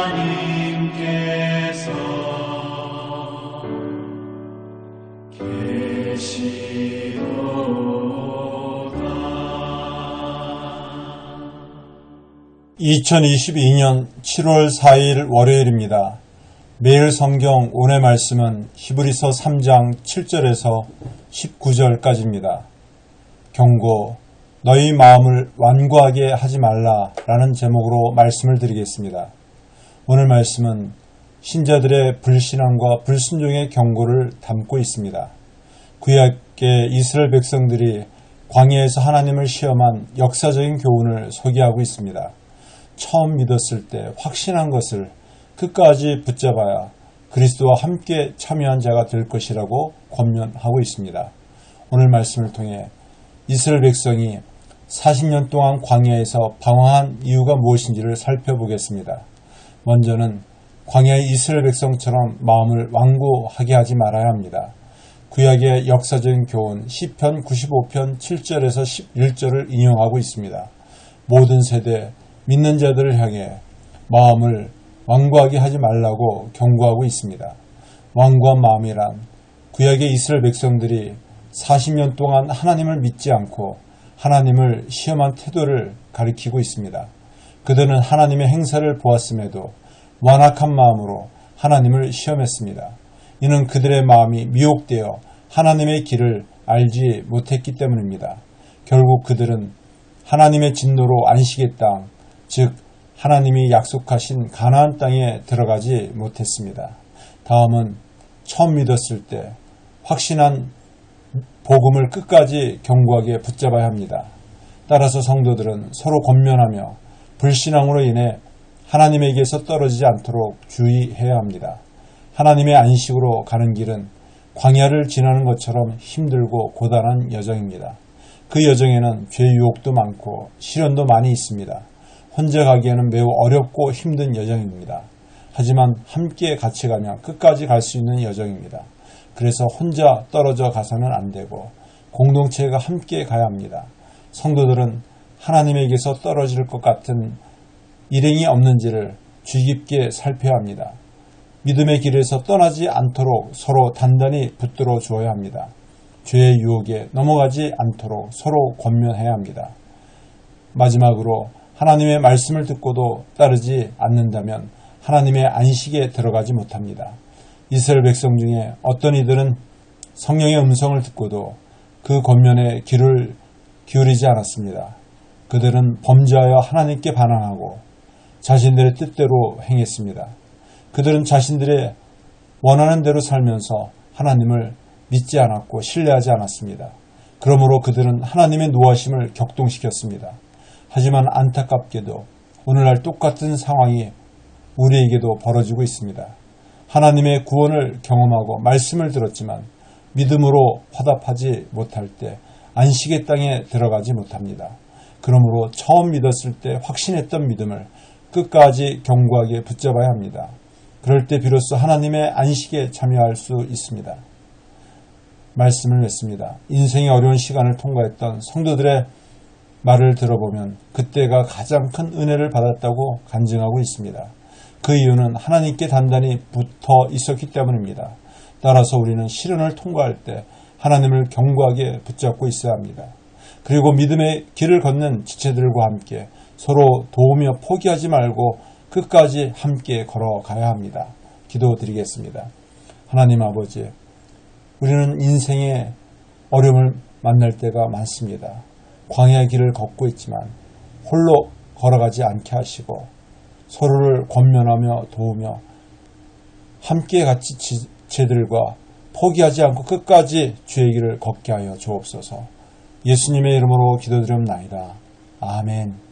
하나님께서 계시도다. 2022년 7월 4일 월요일입니다. 매일 성경 오늘 말씀은 히브리서 3장 7절에서 19절까지입니다. 경고, 너희 마음을 완고하게 하지 말라 라는 제목으로 말씀을 드리겠습니다. 오늘 말씀은 신자들의 불신앙과 불순종의 경고를 담고 있습니다. 구약의 이스라엘 백성들이 광야에서 하나님을 시험한 역사적인 교훈을 소개하고 있습니다. 처음 믿었을 때 확신한 것을 끝까지 붙잡아야 그리스도와 함께 참여한 자가 될 것이라고 권면하고 있습니다. 오늘 말씀을 통해 이스라엘 백성이 40년 동안 광야에서 방황한 이유가 무엇인지를 살펴보겠습니다. 먼저는 광야의 이스라엘 백성처럼 마음을 완고하게 하지 말아야 합니다. 구약의 역사적인 교훈 시편 95편 7절에서 11절을 인용하고 있습니다. 모든 세대 믿는 자들을 향해 마음을 완고하게 하지 말라고 경고하고 있습니다. 완고한 마음이란 구약의 이스라엘 백성들이 40년 동안 하나님을 믿지 않고 하나님을 시험한 태도를 가리키고 있습니다. 그들은 하나님의 행사를 보았음에도 완악한 마음으로 하나님을 시험했습니다. 이는 그들의 마음이 미혹되어 하나님의 길을 알지 못했기 때문입니다. 결국 그들은 하나님의 진노로 안식의 땅, 즉 하나님이 약속하신 가나안 땅에 들어가지 못했습니다. 다음은 처음 믿었을 때 확신한 복음을 끝까지 견고하게 붙잡아야 합니다. 따라서 성도들은 서로 권면하며 불신앙으로 인해 하나님에게서 떨어지지 않도록 주의해야 합니다. 하나님의 안식으로 가는 길은 광야를 지나는 것처럼 힘들고 고단한 여정입니다. 그 여정에는 죄 유혹도 많고 시련도 많이 있습니다. 혼자 가기에는 매우 어렵고 힘든 여정입니다. 하지만 함께 같이 가면 끝까지 갈 수 있는 여정입니다. 그래서 혼자 떨어져 가서는 안 되고 공동체가 함께 가야 합니다. 성도들은 하나님에게서 떨어질 것 같은 일행이 없는지를 주의 깊게 살펴야 합니다. 믿음의 길에서 떠나지 않도록 서로 단단히 붙들어 주어야 합니다. 죄의 유혹에 넘어가지 않도록 서로 권면해야 합니다. 마지막으로 하나님의 말씀을 듣고도 따르지 않는다면 하나님의 안식에 들어가지 못합니다. 이스라엘 백성 중에 어떤 이들은 성령의 음성을 듣고도 그 권면에 귀를 기울이지 않았습니다. 그들은 범죄하여 하나님께 반항하고 자신들의 뜻대로 행했습니다. 그들은 자신들의 원하는 대로 살면서 하나님을 믿지 않았고 신뢰하지 않았습니다. 그러므로 그들은 하나님의 노하심을 격동시켰습니다. 하지만 안타깝게도 오늘날 똑같은 상황이 우리에게도 벌어지고 있습니다. 하나님의 구원을 경험하고 말씀을 들었지만 믿음으로 화답하지 못할 때 안식의 땅에 들어가지 못합니다. 그러므로 처음 믿었을 때 확신했던 믿음을 끝까지 견고하게 붙잡아야 합니다. 그럴 때 비로소 하나님의 안식에 참여할 수 있습니다. 말씀을 맺습니다. 인생의 어려운 시간을 통과했던 성도들의 말을 들어보면 그때가 가장 큰 은혜를 받았다고 간증하고 있습니다. 그 이유는 하나님께 단단히 붙어 있었기 때문입니다. 따라서 우리는 시련을 통과할 때 하나님을 견고하게 붙잡고 있어야 합니다. 그리고 믿음의 길을 걷는 지체들과 함께 서로 도우며 포기하지 말고 끝까지 함께 걸어가야 합니다. 기도드리겠습니다. 하나님 아버지, 우리는 인생의 어려움을 만날 때가 많습니다. 광야의 길을 걷고 있지만 홀로 걸어가지 않게 하시고 서로를 권면하며 도우며 함께 같이 지체들과 포기하지 않고 끝까지 주의 길을 걷게 하여 주옵소서. 예수님의 이름으로 기도드립나이다. 아멘.